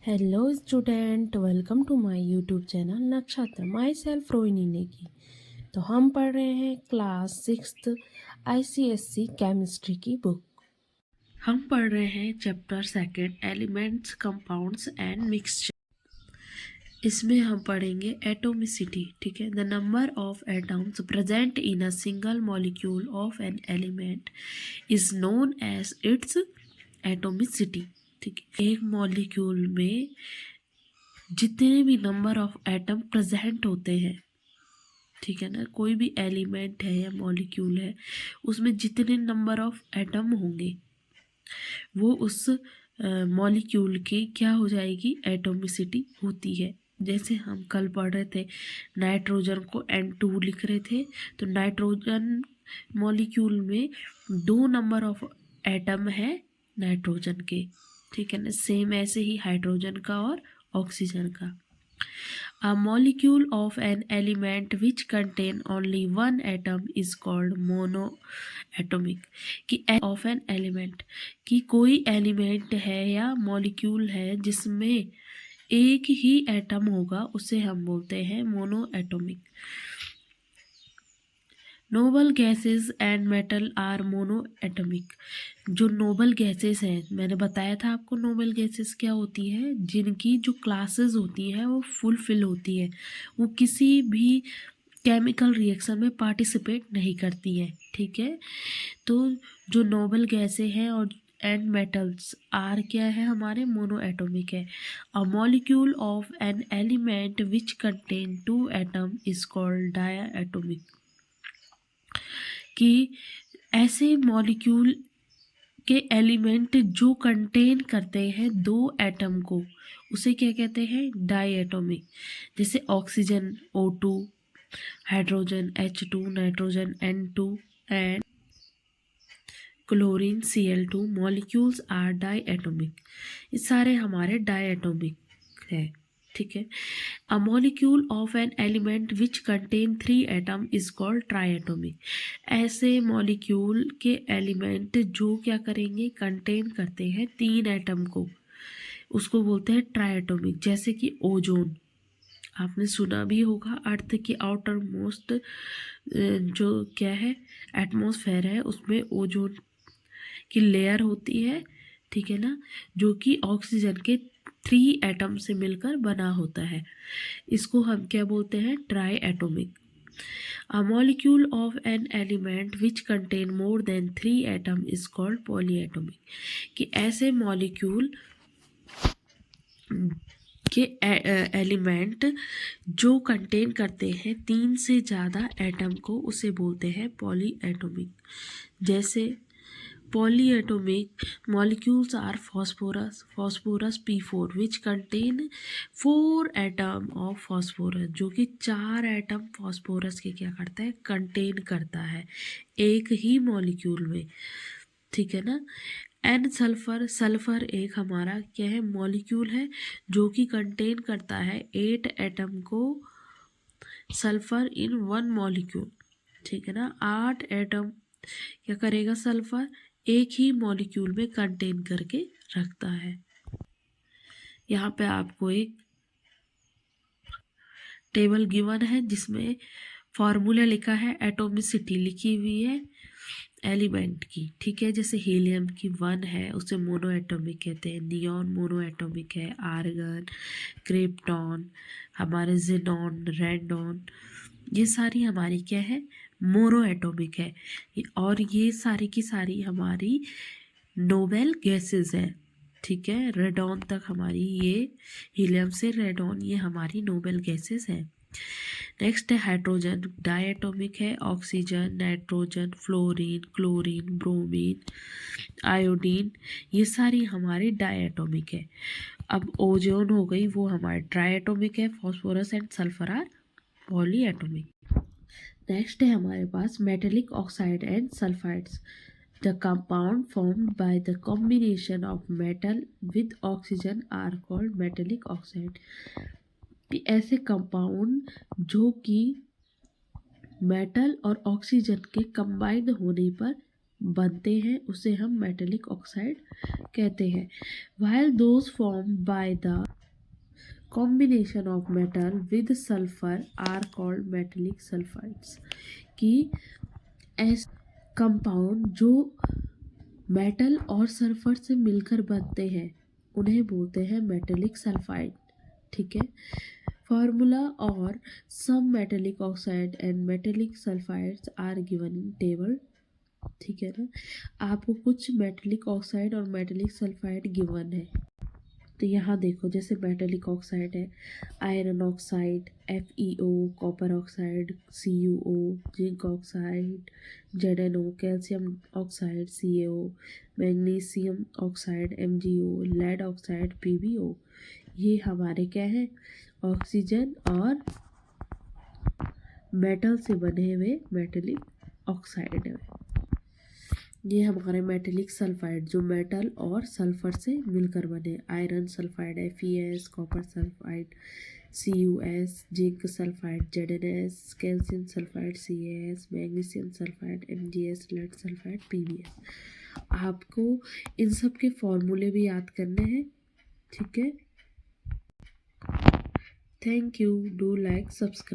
Hello student, welcome to my YouTube channel Nakshatra. Myself Rohini Negi. तो हम पढ़ रहे हैं क्लास 6 ICSE केमिस्ट्री की बुक। हम पढ़ रहे हैं chapter 2 elements, compounds and mixture. इसमें हम पढ़ेंगे एटोमिसिटी। ठीक है, the number of atoms present in a single molecule of an element is known as its atomicity. ठीक है, एक मॉलिक्यूल में जितने भी नंबर ऑफ एटम प्रेजेंट होते हैं, ठीक है ना, कोई भी एलिमेंट है या मॉलिक्यूल है, उसमें जितने नंबर ऑफ एटम होंगे वो उस मॉलिक्यूल की क्या हो जाएगी, एटोमिसिटी होती है। जैसे हम कल पढ़ रहे थे, नाइट्रोजन को N2 लिख रहे थे, तो नाइट्रोजन मॉलिक्यूल में 2 नंबर ऑफ एटम है नाइट्रोजन के। ठीक है ना, सेम ऐसे ही हाइड्रोजन का और ऑक्सीजन का। A molecule of an element which contain only one atom is called monoatomic। कि of an element कि कोई एलिमेंट है या मॉलिक्यूल है जिसमें एक ही एटम होगा, उसे हम बोलते हैं monoatomic. Noble gases and metal are monoatomic. जो नोबल गैसेस हैं, मैंने बताया था आपको नोबल गैसेस क्या होती है, जिनकी जो क्लासेस होती हैं वो फुलफिल होती है, वो किसी भी केमिकल रिएक्शन में पार्टिसिपेट नहीं करती है। ठीक है, तो जो नोबल गैसें हैं और एंड मेटल्स आर क्या है, हमारे मोनोएटोमिक है। A molecule of an element which contain 2 atom is called diatomic. कि ऐसे मॉलिक्यूल के एलिमेंट जो कंटेन करते हैं 2 एटम को, उसे क्या कहते हैं, डायएटॉमिक। जैसे oxygen O2, hydrogen H2, nitrogen N2 and chlorine Cl2 molecules are diatomic. ये सारे हमारे डायएटॉमिक है। ठीक है, a molecule of an element which contain 3 atom is called triatomic. ऐसे मॉलिक्यूल के एलिमेंट जो क्या करेंगे, कंटेन करते हैं 3 एटम को, उसको बोलते हैं ट्राइएटोमिक। जैसे कि ओजोन, आपने सुना भी होगा, अर्थ की आउटर मोस्ट जो क्या है, एटमॉस्फेयर है, उसमें ओजोन की लेयर होती है। ठीक है ना, जो कि ऑक्सीजन के 3 एटम से मिलकर बना होता है। इसको हम क्या बोलते हैं, try atomic. A molecule of an element which contain more than 3 atom is called polyatomic. कि ऐसे मॉलिक्यूल के एलिमेंट जो कंटेन करते हैं 3 से ज़्यादा एटम को, उसे बोलते हैं पॉलीएटोमिक। जैसे polyatomic molecules are phosphorus P4 which contain 4 atom of phosphorus। जो कि 4 एटम फॉस्फोरस के क्या करता है, कंटेन करता है एक ही मॉलिक्यूल में। ठीक है ना, एन सल्फर, सल्फर एक हमारा क्या है, मॉलिक्यूल है जो कि कंटेन करता है 8 एटम को सल्फर इन 1 मॉलिक्यूल। ठीक है ना, 8 एटम क्या करेगा, सल्फर एक ही मॉलिक्यूल में कंटेन करके रखता है। यहाँ पे आपको एक टेबल गिवन है जिसमें फॉर्मूला लिखा है, एटोमिसिटी लिखी हुई है एलिमेंट की। ठीक है, जैसे हीलियम की 1 है, उसे मोनोएटोमिक कहते हैं। नियॉन मोनोएटोमिक है। आर्गन, क्रिप्टॉन, हमारे जिनॉन, रेडॉन, ये सारी हमारी क्या है, मोनोएटोमिक है। और ये सारी की सारी हमारी नोबेल गैसेस हैं। ठीक है, रेडॉन तक हमारी, ये हीलियम से रेडॉन, ये हमारी नोबेल गैसेस हैं। नेक्स्ट है हाइड्रोजन, डायएटोमिक है। Oxygen, nitrogen, fluorine, chlorine, bromine, iodine, ये सारी हमारी डायएटोमिक है। अब ओजोन हो गई, वो हमारे ट्राइएटोमिक है। Phosphorus and sulphur are polyatomic. Next है हमारे पास metallic oxide and sulphides. The compound formed by the combination of metal with oxygen are called metallic oxide। कि ऐसे कंपाउंड जो कि मेटल और ऑक्सीजन के कंबाइंड होने पर बनते हैं उसे हम मेटेलिक ऑक्साइड कहते हैं। While those form by the combination of metal with sulphur are called metallic sulphides, कि ऐसे कंपाउंड जो मेटल और सल्फर से मिलकर बनते हैं उन्हें बोलते हैं मेटेलिक सल्फाइड। ठीक है, फार्मूला और some metallic oxide and metallic sulphides are given in table. ठीक है ना, आपको कुछ मेटेलिक ऑक्साइड और मेटेलिक सल्फाइड गिवन है। तो यहाँ देखो, जैसे मेटेलिक ऑक्साइड है iron oxide FeO, copper oxide CuO, zinc oxide ZnO, calcium oxide CaO, magnesium oxide MgO, lead oxide PbO। ये हमारे क्या है, ऑक्सीजन और मेटल से बने हुए मेटेलिक ऑक्साइड है। ये हमारे मेटेलिक सल्फाइड जो मेटल और सल्फर से मिलकर बने, iron sulphide FeS, copper sulphide CuS, zinc sulphide ZnS, calcium sulphide CaS, magnesium sulphide MgS, lead sulphide PbS। आपको इन सब के फॉर्मूले भी याद करने हैं। ठीक है, thank you, do like subscribe.